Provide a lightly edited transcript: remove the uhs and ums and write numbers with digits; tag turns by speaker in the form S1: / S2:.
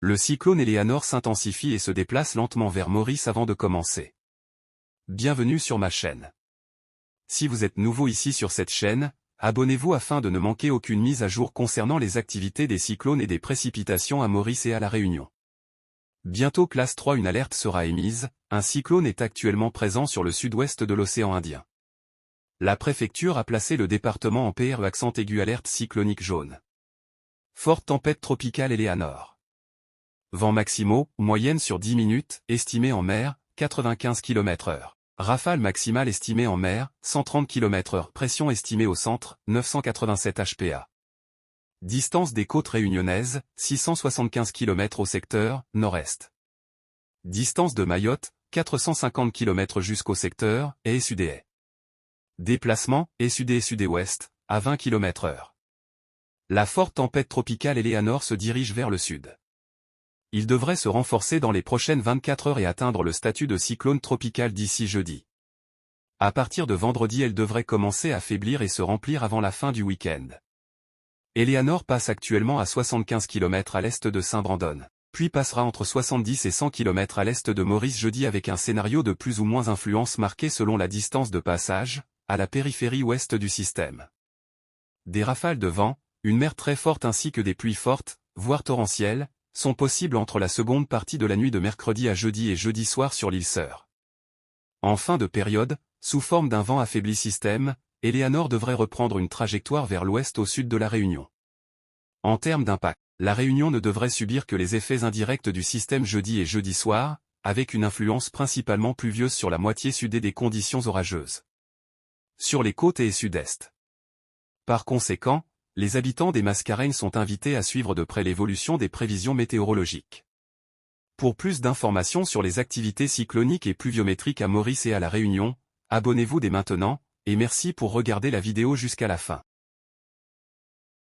S1: Le cyclone Eleanor s'intensifie et se déplace lentement vers Maurice avant de commencer. Bienvenue sur ma chaîne. Si vous êtes nouveau ici sur cette chaîne, abonnez-vous afin de ne manquer aucune mise à jour concernant les activités des cyclones et des précipitations à Maurice et à La Réunion. Bientôt classe 3, une alerte sera émise, un cyclone est actuellement présent sur le sud-ouest de l'océan Indien. La préfecture a placé le département en PRE accent aigu alerte cyclonique jaune. Forte tempête tropicale Eleanor. Vents maximaux, moyenne sur 10 minutes, estimée en mer, 95 km/h. Rafale maximale estimée en mer, 130 km/h. Pression estimée au centre, 987 HPA. Distance des côtes réunionnaises, 675 km au secteur, nord-est. Distance de Mayotte, 450 km jusqu'au secteur, et sud-est. Déplacement, sud et sud-ouest, à 20 km/h. La forte tempête tropicale Eleanor se dirige vers le sud. Il devrait se renforcer dans les prochaines 24 heures et atteindre le statut de cyclone tropical d'ici jeudi. À partir de vendredi, elle devrait commencer à faiblir et se remplir avant la fin du week-end. Eleanor passe actuellement à 75 km à l'est de Saint-Brandon, puis passera entre 70 et 100 km à l'est de Maurice jeudi avec un scénario de plus ou moins influence marqué selon la distance de passage, à la périphérie ouest du système. Des rafales de vent, une mer très forte ainsi que des pluies fortes, voire torrentielles, sont possibles entre la seconde partie de la nuit de mercredi à jeudi et jeudi soir sur l'île Sœur. En fin de période, sous forme d'un vent affaibli système, Eleanor devrait reprendre une trajectoire vers l'ouest au sud de la Réunion. En termes d'impact, la Réunion ne devrait subir que les effets indirects du système jeudi et jeudi soir, avec une influence principalement pluvieuse sur la moitié sud et des conditions orageuses sur les côtes et sud-est. Par conséquent, les habitants des Mascareignes sont invités à suivre de près l'évolution des prévisions météorologiques. Pour plus d'informations sur les activités cycloniques et pluviométriques à Maurice et à La Réunion, abonnez-vous dès maintenant, et merci pour regarder la vidéo jusqu'à la fin.